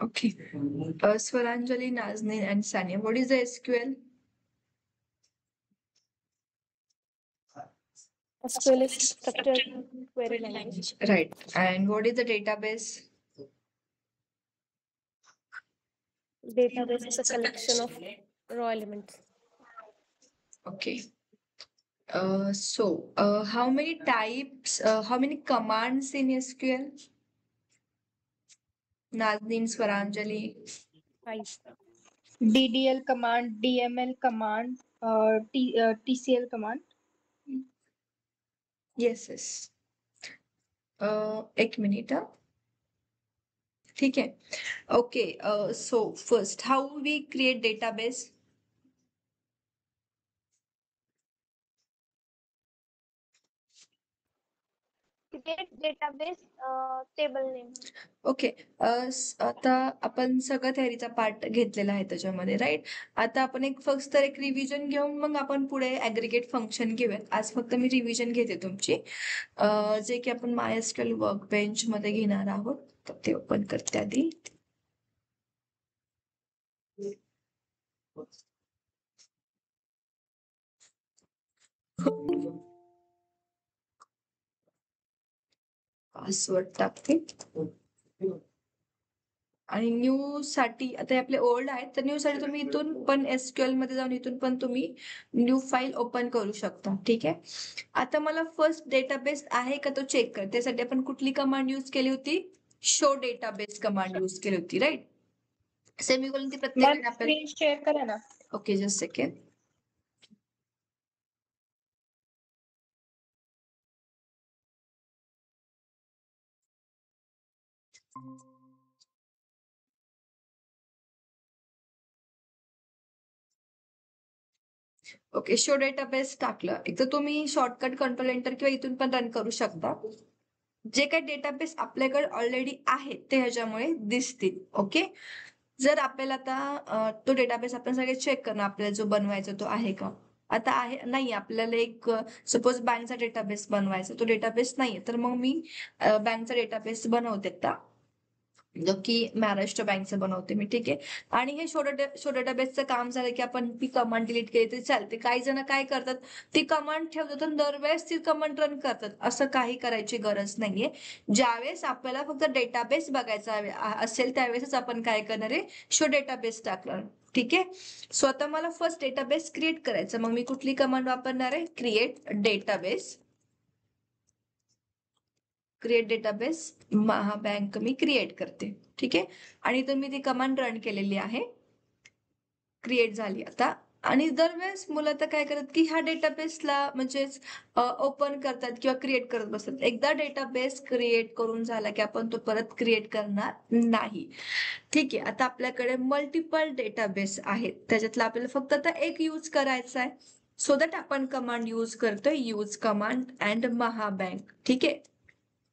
Okay. Swaranjali, Nazneen, and Sania. What is the SQL? SQL is structured query language. Right. And what is the database? Database is a collection of raw elements. Okay. How many types, how many commands in SQL? Nazneen, Swaranjali. 5. DDL command, DML command, TCL command. Yes, yes. एक minute. ठीक है. Okay. So first, how we create database? Create database table name. Okay. आता आपण सगळं थेअरीचा part घेतलेला आहे त्याच्यामध्ये, right. आता आपण फक्त एक रिव्हिजन घेऊन मग आपण पुढे ऍग्रिगेट फंक्शन घेऊयात. आज फक्त मी रिव्हिजन घेते तुमची, जे की आपण MySQL वर्क बेंच मध्ये घेणार आहोत. तर ते ओपन करते आधी. पासवर्ड टाकते आणि न्यू साठी आता आपले ओल्ड आहेत, तर न्यू साठी तुम्ही इथून पण SQL मध्ये जाऊन इथून पण तुम्ही न्यू फाईल ओपन करू शकता. ठीक आहे. आता मला फर्स्ट डेटाबेस आहे का तो चेक कर. त्यासाठी आपण कुठली कमांड यूज केली होती? शो डेटाबेस कमांड यूज केली होती, राईट. सेमीकोलन ती प्रत्येकाने स्क्रीन शेअर करा ना. Okay, just second. Okay, show database टाकलं. एक तर तुम्ही शॉर्टकट कंट्रोल एंटर किंवा इथून पण रन करू शकता. जे काही डेटाबेस आपल्याकडे ऑलरेडी आहे ते ह्याच्यामुळे दिसतील. ओके. जर आपल्याला आता तो डेटाबेस आपण सगळे चेक करणं, आपल्याला जो बनवायचा तो आहे का. आता आहे नाही, आपल्याला एक सपोज बँकचा डेटाबेस बनवायचा, तो डेटाबेस नाहीये, तर मग मी बँकचा डेटाबेस बनवते आता, जो की महाराष्ट्र बँकचं बनवते मी. ठीक आहे. आणि हे शो डेटाबेसचं काम झालं की आपण ती कमांड डिलीट केली तरी चालते. काही जण काय करतात, ती कमांड ठेवतात आणि दरवेळेस ती कमांड रन करतात. असं काही करायची गरज नाहीये. ज्यावेळेस आपल्याला फक्त डेटाबेस बघायचा असेल त्यावेळेसच आपण काय करणार आहे, शो डेटाबेस टाकणार. ठीक आहे. सो आता मला फर्स्ट डेटाबेस क्रिएट करायचं. मग मी कुठली कमांड वापरणार आहे? Create database. Create database Mahabank मी क्रिएट करते. ठीक आहे. आणि इथून मी ती कमांड रन केलेली आहे, क्रिएट झाली आता. आणि दरवेळेस मुलं तर काय करतात की ह्या डेटाबेसला म्हणजेच ओपन करतात किंवा क्रिएट करत बसतात. एकदा डेटाबेस क्रिएट करून झाला की आपण तो परत क्रिएट करणार नाही. ठीक आहे. आता आपल्याकडे मल्टिपल डेटाबेस आहेत, त्याच्यातला आपल्याला फक्त आता एक यूज करायचा आहे. सो दॅट आपण कमांड यूज करतोय, यूज कमांड अँड महाबँक. ठीक आहे.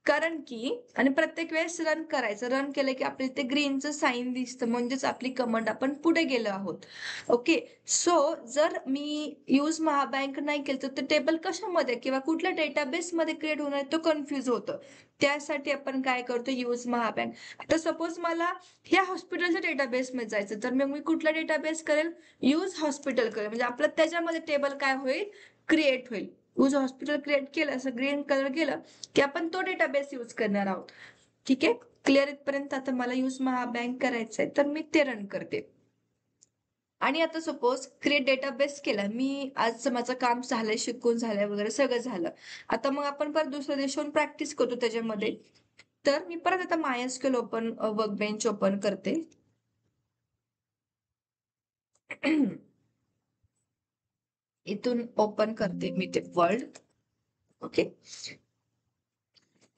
कारण की आणि प्रत्येक वेळेस रन करायचं. रन केलं की आपल्या इथे ग्रीनचं साईन दिसतं, म्हणजेच आपली कमांड आपण पुढे गेलो आहोत. ओके. सो जर मी यूज महाबँक नाही केलं तर ते टेबल कशामध्ये किंवा कुठल्या डेटाबेस मध्ये क्रिएट होणार तो कन्फ्युज होतं. त्यासाठी आपण काय करतो, यूज महाबँक. आता सपोज मला ह्या हॉस्पिटलच्या डेटाबेस मध्ये जायचं, तर मग मी कुठला डेटाबेस करेल? यूज हॉस्पिटल करेल. म्हणजे आपलं त्याच्यामध्ये टेबल काय होईल, क्रिएट होईल. यूज हॉस्पिटल क्रिएट केलं, असं ग्रीन कलर गेलं की आपण तो डेटाबेस यूज करणार आहोत. ठीक आहे. क्लिअर इथपर्यंत. आता मला यूज महाबँक करायचंय तर मी ते रन करते. आणि आता सपोज क्रिएट डेटाबेस केला मी, आज माझं काम झालंय, शिकून झालंय वगैरे सगळं झालं. आता मग आपण परत दुसऱ्या दिवशी प्रॅक्टिस करतो त्याच्यामध्ये. तर मी परत आता MySQL ओपन वर्कबेंच ओपन करते. इथून ओपन करते मी ते वर्ल्ड. ओके.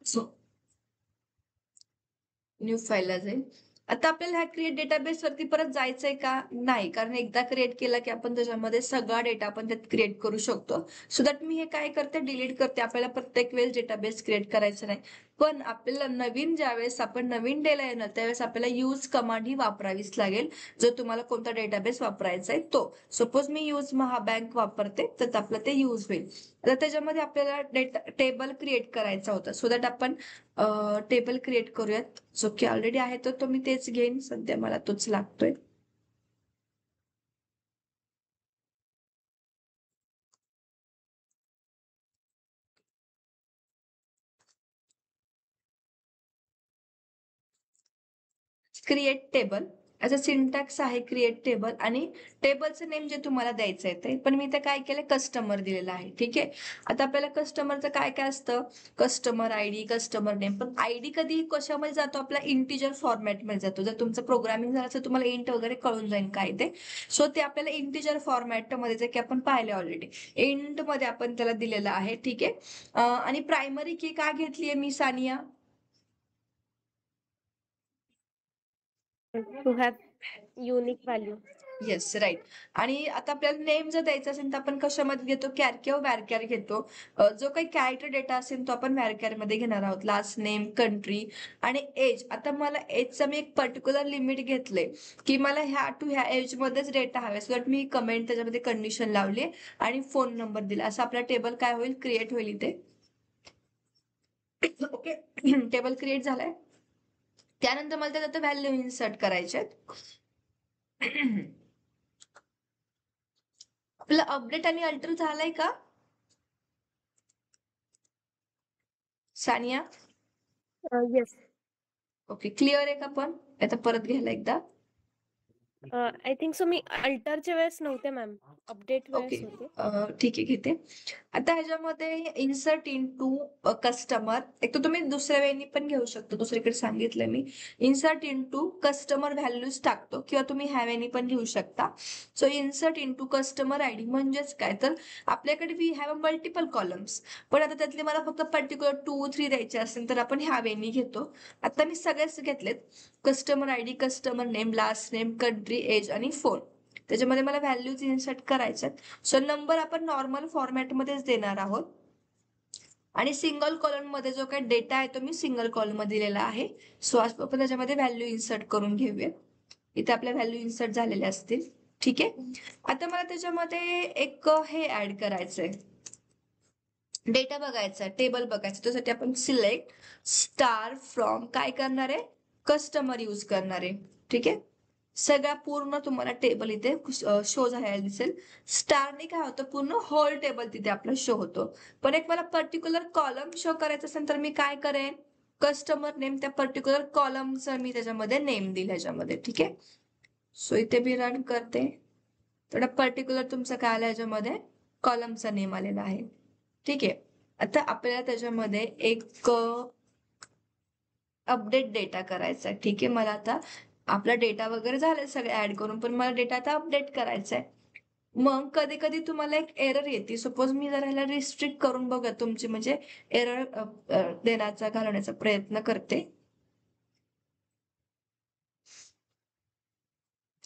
सो न्यू फाईलला जाईल. आता आपल्याला ह्या क्रिएट डेटाबेस वरती परत जायचंय का? नाही, कारण एकदा क्रिएट केला की आपण त्याच्यामध्ये सगळा डेटा आपण त्यात क्रिएट करू शकतो. सो दॅट मी हे काय करते, डिलीट करते. आपल्याला प्रत्येक वेळेस डेटाबेस क्रिएट करायचं नाही. पण आपल्याला नवीन ज्यावेळेस आपण नवीन डेला येणार त्यावेळेस आपल्याला यूज कमांड ही वापरावीच लागेल. जो तुम्हाला कोणता डेटाबेस वापरायचा आहे तो. सपोज मी यूज महाबँक वापरते तर आपलं ते यूज होईल. तर त्याच्यामध्ये आपल्याला टेबल क्रिएट करायचा होता. सो दॅट आपण टेबल क्रिएट करूयात. जो की ऑलरेडी आहे तो मी तेच घेईन. सध्या मला तोच लागतोय. क्रिएट टेबल याचा सिंटॅक्स आहे क्रिएट टेबल आणि टेबलचं नेम जे तुम्हाला द्यायचं आहे ते पण मी इथे काय केलं कस्टमर दिलेलं आहे. ठीक आहे. आता आपल्याला कस्टमरचं काय काय असतं कस्टमर आयडी कस्टमर नेम पण आयडी कधी कशामध्ये जातो आपला इंटिजर फॉर्मॅटमध्ये जातो. जर तुमचं प्रोग्रामिंग झालं तर तुम्हाला इंट वगैरे कळून जाईल काय ते. सो ते आपल्याला इंटिजर फॉर्मॅटमध्ये जे की आपण पाहिले ऑलरेडी इंट मध्ये आपण त्याला दिलेलं आहे. ठीक आहे. आणि प्रायमरी की काय घेतलीये मी Sania To have unique value. Yes right. आणि आता आपल्याला नेम जर द्यायचा असेल तर आपण कशामध्ये घेतो कॅर किंवा वॅरकॅर घेतो. जो काही कॅरेक्टर डेटा असेल तो आपण वॅरकॅर मध्ये घेणार आहोत. लास्ट नेम कंट्री आणि एज. आता मला एजचं मी एक पर्टिक्युलर लिमिट घेतले की मला ह्या एज मध्येच डेटा हवे. सो दॅट मी कमेंट त्याच्यामध्ये कंडिशन लावली आणि फोन नंबर दिला. असं आपला टेबल काय होईल क्रिएट होईल इथे. ओके. टेबल क्रिएट झालाय. त्यानंतर मला त्यात व्हॅल्यू इन्सर्ट करायचे आहेत. आपलं अपडेट आणि अल्टर झालंय का सानिया? Yes. ओके क्लिअर आहे का पण आता परत घ्यायला एकदा. I think so. मी अल्टरच्या वेळेस नव्हते मॅम. अपडेट ओके वेळेस होते. ठीक आहे घेते. आता ह्याच्यामध्ये इन्सर्ट इनटू कस्टमर एक तर तुम्ही दुसऱ्या वेळी पण घेऊ शकता. दुसरीकडे सांगितलं मी इन्सर्ट इनटू कस्टमर व्हॅल्यूज टाकतो किंवा तुम्ही ह्या वेळी पण घेऊ शकता. So insert into customer ID म्हणजेच काय तर आपल्याकडे we have a multiple columns पण आता त्यातले मला फक्त पर्टिक्युलर 2-3 द्यायचे असेल तर आपण ह्या वेळी घेतो. आता मी सगळेच घेतलेत customer ID customer name last name country age आणि फोन. त्याच्यामध्ये मला व्हॅल्यूज इन्सर्ट करायच्यात. सो नंबर आपण नॉर्मल फॉर्मॅटमध्येच देणार आहोत आणि सिंगल कॉलम मध्ये जो काही डेटा आहे तो मी सिंगल कॉलम मध्ये दिलेला आहे. सो आपण त्याच्यामध्ये व्हॅल्यू इन्सर्ट करून घेऊया. इथे आपल्या व्हॅल्यू इन्सर्ट झालेल्या असतील. ठीक आहे. आता मला त्याच्यामध्ये एक हे ऍड करायचंय डेटा बघायचा टेबल बघायचं. त्यासाठी आपण सिलेक्ट स्टार फ्रॉम काय करणार आहे कस्टमर यूज करणार आहे. ठीक आहे. सगळा पूर्ण तुम्हाला टेबल इथे शो झालेला दिसेल. स्टारने काय होतं पूर्ण होल टेबल तिथे आपला शो होतो. पण एक मला पर्टिक्युलर कॉलम शो करायचं असेल तर मी काय करेन कस्टमर नेम त्या पर्टिक्युलर कॉलमचा मी त्याच्यामध्ये नेम दिला ह्याच्यामध्ये. ठीक आहे. सो इथे मी रन करते. थोडा पर्टिक्युलर तुमचं काय आलं ह्याच्यामध्ये कॉलमचा नेम आलेला आहे. ठीक आहे. आता आपल्याला त्याच्यामध्ये एक अपडेट डेटा करायचा आहे. ठीक आहे. मला आता आपला डेटा वगैरे झालाय सगळं ऍड करून पण मला डेटा आता अपडेट करायचा आहे. मग कधी कधी तुम्हाला एक एरर येते. सपोज मी जर ह्याला रिस्ट्रिक्ट करून बघा तुमची म्हणजे एरर देण्याचा घालवण्याचा प्रयत्न करते.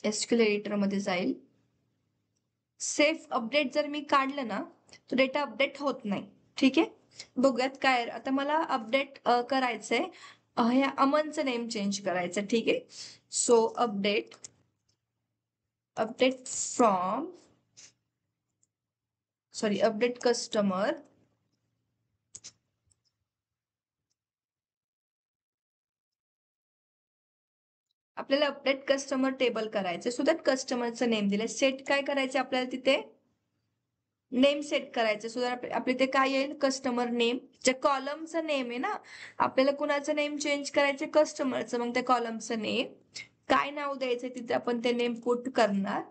एसक्यूएल एडिटर मध्ये जाईल. सेफ अपडेट जर मी काढलं ना तो डेटा अपडेट होत नाही. ठीक आहे. बघूयात काय आता मला अपडेट करायचंय ह्या अमनचं नेम चेंज करायचं. ठीक आहे. So update from update customer आपल्याला अपडेट कस्टमर टेबल करायचं. सो दॅट कस्टमरचं नेम दिलंय. सेट काय करायचं आपल्याला तिथे नेम सेट करायचं. सो दॅट आपल्या इथे काय येईल कस्टमर नेम ज्या कॉलमचं नेम आहे ना आपल्याला कुणाचं नेम चेंज करायचं कस्टमरचं. मग त्या कॉलमचं नेम काय नाव द्यायचं तिथे आपण ते नेम पुट करणार.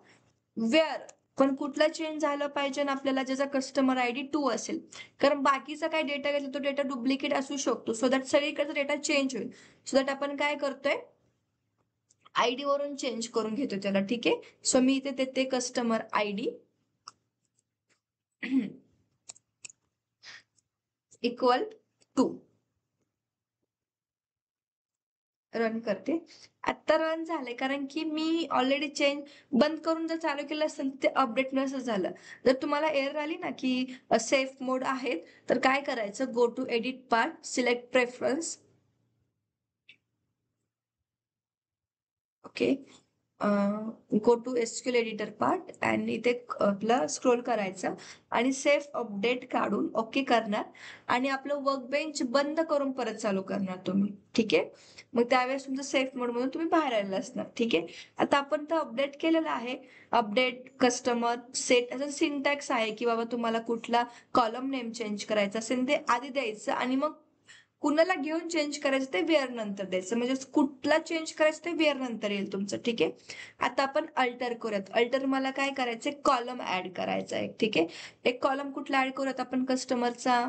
वेअर पण कुठला चेंज झालं पाहिजे ना आपल्याला ज्याचा कस्टमर आयडी 2 असेल कारण बाकीचा काय डेटा घेतला तो डेटा डुप्लिकेट असू शकतो. सो दॅट सगळीकडचा डेटा चेंज होईल. सो दॅट आपण काय करतोय आयडी वरून चेंज करून घेतो त्याला. ठीक आहे. सो मी इथे देते कस्टमर आयडी इक्वल 2. रन करते. आता रन झालंय कारण की मी ऑलरेडी चेंज बंद करून जर चालू केलं असेल तर ते अपडेट नसं झालं. जर तुम्हाला एरर आली ना की सेफ मोड आहेत तर काय करायचं, go to edit part, select preference. Okay, go to SQL editor part आणि इथे आपलं स्क्रोल करायचं आणि सेफ अपडेट काढून ओके करणार आणि आपलं वर्कबेंच बंद करून परत चालू करणार तुम्ही. ठीक आहे, मग त्यावेळेस तुमचं सेफ मोड मधून तुम्ही बाहेर आलेलं असणार. ठीक आहे, आता आपण तर अपडेट केलेलं आहे. अपडेट कस्टमर सेट असं सिंटॅक्स आहे की बाबा तुम्हाला कुठला कॉलम नेम चेंज करायचा असेल ते आधी द्यायचं आणि मग कुणाला घेऊन चेंज करायचं ते वेअर नंतर द्यायचं. म्हणजे कुठला चेंज करायचं ते वेअर नंतर येईल तुमचं. ठीक आहे, आता आपण अल्टर करूयात. अल्टर मला काय करायचंय, कॉलम ऍड करायचा आहे. ठीक आहे, एक कॉलम कुठला ऍड करूयात आपण, कस्टमरचा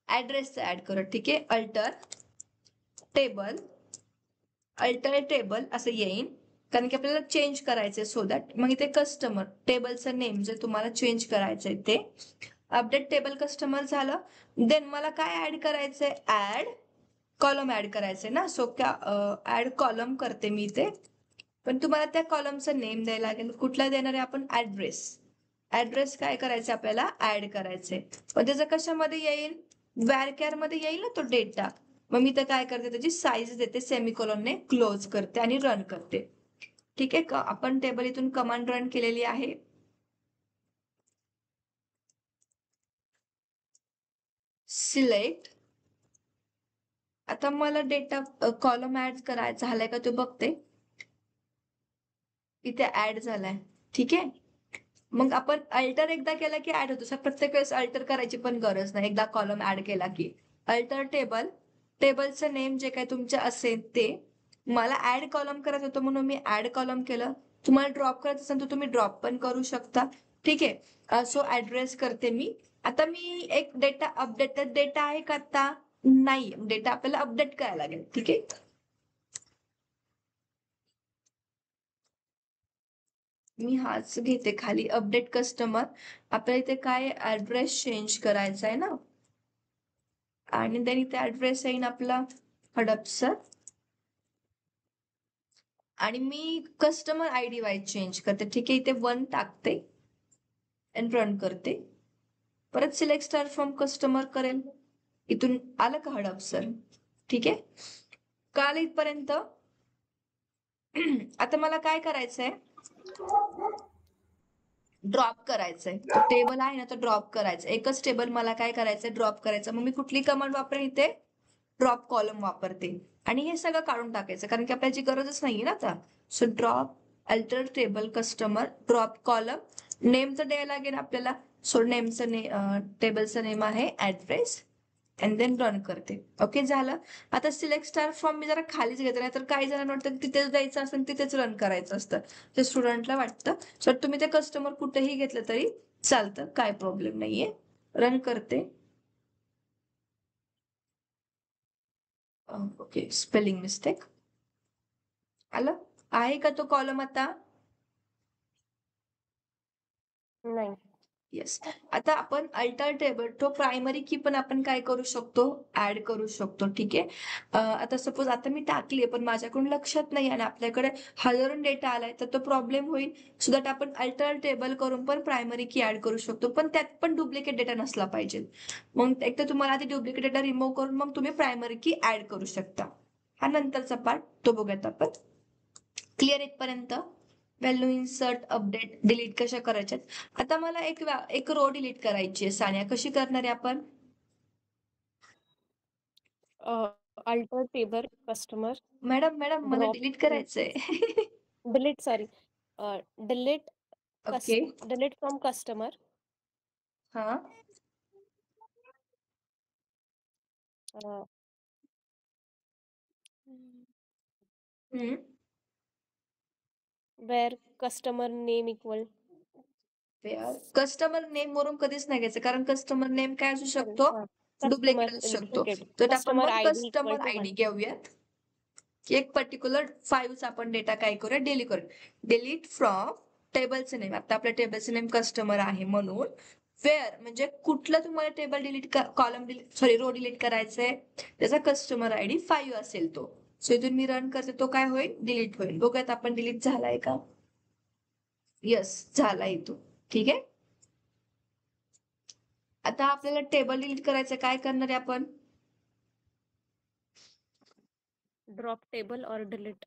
ऍड्रेसचा ऍड करूयात. ठीक आहे, अल्टर टेबल असं येईल कारण की आपल्याला चेंज करायचंय सो दॅट. मग इथे कस्टमर टेबलचं नेम जे तुम्हाला चेंज करायचंय ते अपडेट टेबल कस्टमर झालं. देन मला काय ऍड करायचंय, ऍड कॉलम ऍड करायचंय ना. सो ऍड कॉलम करते मी इथे, पण तुम्हाला त्या कॉलमचा नेम द्यायला लागेल. कुठला देणार आहे आपण, ऍड्रेस काय करायचं आपल्याला ऍड करायचंय. पण त्याचं कशामध्ये येईल, वॅरकॅर मध्ये येईल ना तो डेटा. मग मी तर काय करते, त्याची साईज देते, सेमिकोलॉनने क्लोज करते आणि रन करते. ठीक आहे, आपण टेबल इथून कमांड रन केलेली आहे. सिलेक्ट, आता मला डेटा कॉलम ऍड करायचा झालाय का तो बघते. इथे ऍड झालाय. ठीक आहे, मग आपण अल्टर एकदा केला की ऍड होतो. प्रत्येक वेळेस अल्टर करायची पण गरज नाही. एकदा कॉलम ऍड केला की अल्टर टेबलचं नेम जे काही तुमचे असेल ते. मला ऍड कॉलम करायचं होतं म्हणून मी ऍड कॉलम केलं. तुम्हाला ड्रॉप करायचं असेल तर तुम्ही ड्रॉप पण करू शकता. ठीक आहे, सो ऍड्रेस करते मी. आता मी एक डेटा अपडेटेड डेटा आहे का आता, नाही. डेटा आपल्याला अपडेट करायला लागेल. ठीक आहे, मी हाच घेते खाली, अपडेट कस्टमर. आपल्याला इथे काय ऍड्रेस चेंज करायचा आहे ना, आणि देन इथे ऍड्रेस येईल आपला हडपसर आणि मी कस्टमर आयडी वाईज चेंज करते. ठीक आहे, इथे 1 टाकते आणि रन करते. परत सिलेक्ट स्टार फ्रॉम कस्टमर करेल. इथून आलं का हडपसर. ठीक आहे, काल इथपर्यंत. आता मला काय करायचंय, ड्रॉप करायचंय. तो टेबल आहे ना तो ड्रॉप करायचा. एकच टेबल मला काय करायचंय, ड्रॉप करायचं. मग मी कुठली कमांड वापरेन इथे, ड्रॉप कॉलम वापरते आणि हे सगळं काढून टाकायचं कारण की आपल्याची गरजच नाहीये ना आता. So drop alter table customer drop column, नेमचं द्यायला लागेल आपल्याला. सो नेमचं टेबलचं नेम आहे ऍड्रेस अँड देन रन करते. ओके, झालं. आता सिलेक्ट स्टार फ्रॉम मी जरा खालीच घेते, नाही तर काही जणांना वाटतं तिथेच द्यायचं असतं तिथेच रन करायचं असतं. ते स्टुडंटला वाटतं. सो तुम्ही ते कस्टमर कुठेही घेतलं तरी चालतं, काय प्रॉब्लेम नाहीये. रन करते. ओके, स्पेलिंग मिस्टेक आलं आहे का तो कॉलम आता, नाही. येस. आता आपण अल्टर टेबल तो प्रायमरी की पण आपण काय करू शकतो, ऍड करू शकतो. ठीक आहे, आता सपोज आता मी टाकली पण माझ्याकडून लक्षात नाही आणि आपल्याकडे हजारों डेटा आलाय तर तो प्रॉब्लेम होईल. सो दॅट आपण अल्टर टेबल करून पण प्रायमरी की ऍड करू शकतो, पण त्यात पण डुप्लिकेट डेटा नसला पाहिजे. मग एक तर तुम्हाला आधी डुप्लिकेट डेटा रिमूव्ह करून मग तुम्ही प्रायमरी की ऍड करू शकता. हा नंतरचा पार्ट तो बघूयात आपण. क्लिअर इथपर्यंत. व्हॅल्यू इन्सर्ट अपडेट डिलीट कशा करायच्यात. आता मला एक रो डिलीट करायची आहे. सानिया कशी करणार आहे आपण, अल्टर टेबल कस्टमर मॅडम मला ड्रॉप डिलीट करायचंय. Delete sorry delete okay, delete from customer हा hmm where customer name equal customer name वरून कधीच नाही घ्यायचं कारण कस्टमर नेम काय असू शकतो, कस्टमर डुप्लिकेट असू शकतो. डुप्लिकेट तर आपण कस्टमर मग ID equal customer two ID 1. घेऊयात की एक पर्टिक्युलर फाईलचा आपण डेटा काय करूया, डिलीट करूया. डिलीट फ्रॉम टेबलचं नेम. आता आपल्या टेबलचं नेम कस्टमर आहे म्हणून वेअर म्हणजे कुठलं तुम्हाला table delete column sorry row delete करायचंय, त्याचा कस्टमर आयडी 5 असेल तो. सो इथून मी रन करते, तो काय होईल, डिलीट होईल. बघूयात आपण डिलीट झालाय का. यस, झालाय तो. ठीक आहे. आता आपल्याला टेबल डिलीट करायचं, काय करणार आहे आपण, ड्रॉप टेबल और डिलीट.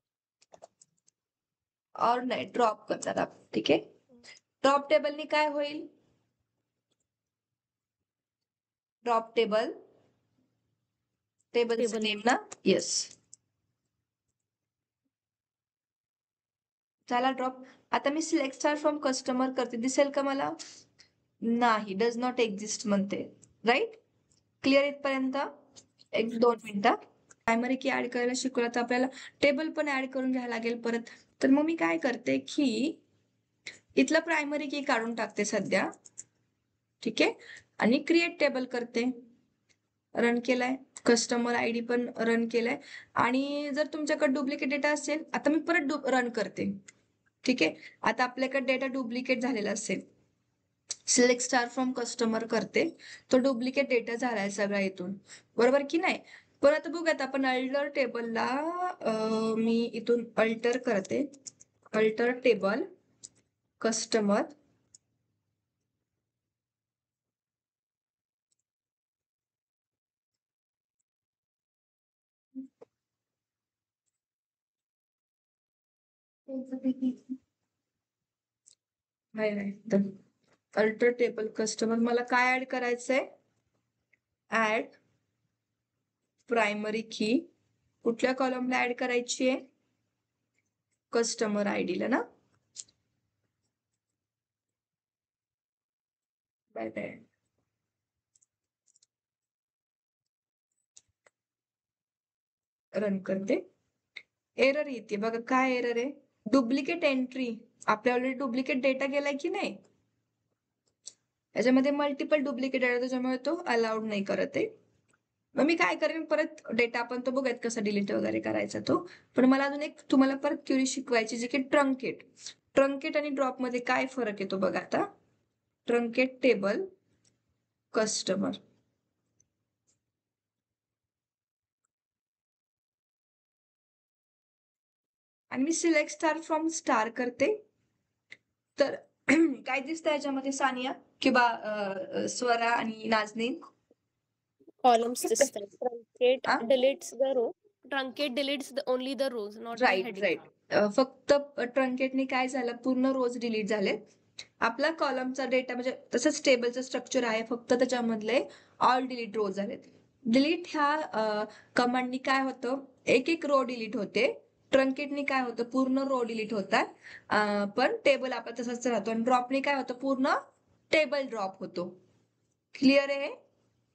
और नाही, ड्रॉप करणार आपण. ठीक आहे. ड्रॉप टेबलनी काय होईल, ड्रॉप टेबलचं Table नेम name. ना. येस, झाला ड्रॉप. आता मी सिलेक्ट स्टार फ्रॉम कस्टमर करते, दिसेल का मला, नाही, डज नॉट एक्झिस्ट म्हणते. राईट, क्लिअर इथपर्यंत. एक 2 मिनिटं. प्रायमरी की ऍड करायला शिकवलं तर आपल्याला टेबल पण ऍड करून घ्यायला लागेल परत. तर मग मी काय करते की इथलं प्रायमरी की काढून टाकते सध्या. ठीक आहे. आणि क्रिएट टेबल करते. रन केलाय, कस्टमर आयडी पण रन केलाय. आणि जर तुमच्याकडे डुप्लिकेट डेटा असेल, आता मी परत रन करते. ठीक आहे. आता आपल्याकडे डेटा डुप्लिकेट झालेला असेल, सिलेक्ट स्टार फ्रॉम कस्टमर करते, तो डुप्लिकेट डेटा झालाय सगळा इथून, बरोबर की नाही. पण आता बघूयात आपण अल्टर टेबलला, मी इथून अल्टर करते, alter table customer. Alter table customer, मला काय ऍड करायचंय, ऍड प्रायमरी की, कुठल्या कॉलमला ऍड करायची आहे, कस्टमर आयडीला ना. Bye bye. रन करते. एरर येते बघा, काय एरर आहे, डुप्लिकेट एंट्री. आपल्या ऑलरेडी डुप्लिकेट डेटा गेलाय की नाही, याच्यामध्ये मल्टिपल डुप्लिकेट डेटा, त्याच्यामुळे तो अलाउड नाही करत आहे. मग मी काय करेन, परत डेटा आपण तो बघूयात कसा डिलीट वगैरे करायचा तो. पण मला अजून एक तुम्हाला परत क्युरी शिकवायची, जी की ट्रंकेट. ट्रंकेट आणि ड्रॉप मध्ये काय फरक येतो बघा आता. ट्रंकेट टेबल कस्टमर, आणि मी सिलेक्ट स्टार फ्रॉम स्टार करते. तर काय दिसतं याच्यामध्ये सानिया किंवा स्वरा आणि नाजनीन, Columns दिसतात. Truncate हा? deletes the row. Truncate deletes only the rows, not the right heading. Right. फक्त ट्रंकेटने काय झालं, पूर्ण रोज डिलीट झाले. आपला कॉलमचा डेटा म्हणजे तसंच टेबलचं स्ट्रक्चर आहे, फक्त त्याच्यामधले ऑल डिलीट रोज झालेत. डिलीट ह्या कमांडनी काय होतं, एक एक रो डिलीट होते. ट्रंकेटने काय होतं, पूर्ण रो डिलीट होतात. पण टेबल आपला तसंच राहतो. आणि ड्रॉपने काय होतं, पूर्ण टेबल ड्रॉप होतो. क्लिअर आहे.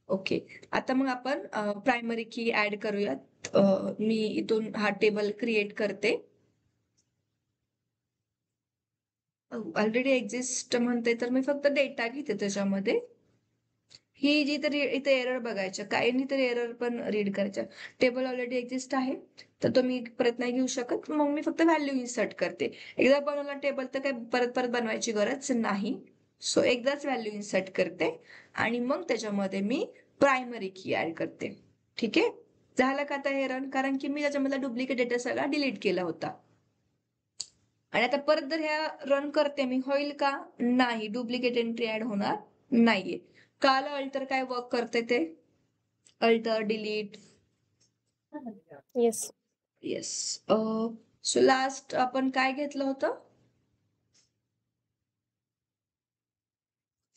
ओके. आता मग आपण प्रायमरी की ऍड करूयात. मी इथून हा टेबल क्रिएट करते. ऑलरेडी एक्झिस्ट म्हणते, तर मी फक्त डेटा घेते त्याच्यामध्ये. ही जी तरी इथे एरर बघायच्या, काही नाही तर एरर पण रीड करायच्या. टेबल ऑलरेडी एक्झिस्ट आहे, तर तो मी परत नाही घेऊ शकत. मग मी फक्त व्हॅल्यू इन्सर्ट करते. एकदा बनवला टेबल तर काही परत परत बनवायची गरज नाही. सो एकदाच व्हॅल्यू इन्सर्ट करते आणि मग त्याच्यामध्ये मी प्रायमरी की ऍड करते. ठीक आहे. झालं का आता हे रन, कारण की मी त्याच्यामधला डुप्लिकेट डेटा सगळा डिलीट केला होता. आणि आता परत जर ह्या रन करते मी, होईल का, नाही, डुप्लिकेट एंट्री ऍड होणार नाहीये. काल अल्टर काय वर्क करते ते, alter delete. Yes. Yes. So last आपण काय घेतलं होतं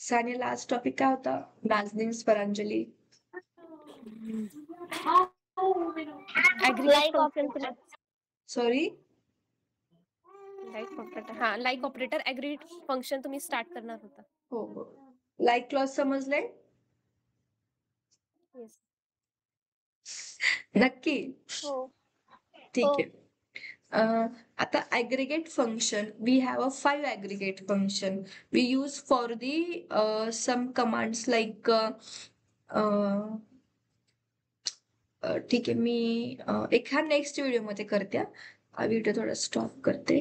सानिया, लास्ट टॉपिक काय होता, Nazneen Swaranjali. Aggregate Like function. operator. Sorry, Like operator. हा, like operator aggregate function तुम्ही स्टार्ट करणार होता. हो हो, लाईक क्लॉज समजले Yes. नक्की. हो. ठीक हो. आहे. आता aggregate function, we have a 5 aggregate function we use for the some commands like ठीक आहे. मी एका नेक्स्ट व्हिडिओ मध्ये करते. हा व्हिडिओ थोडा स्टॉप करते.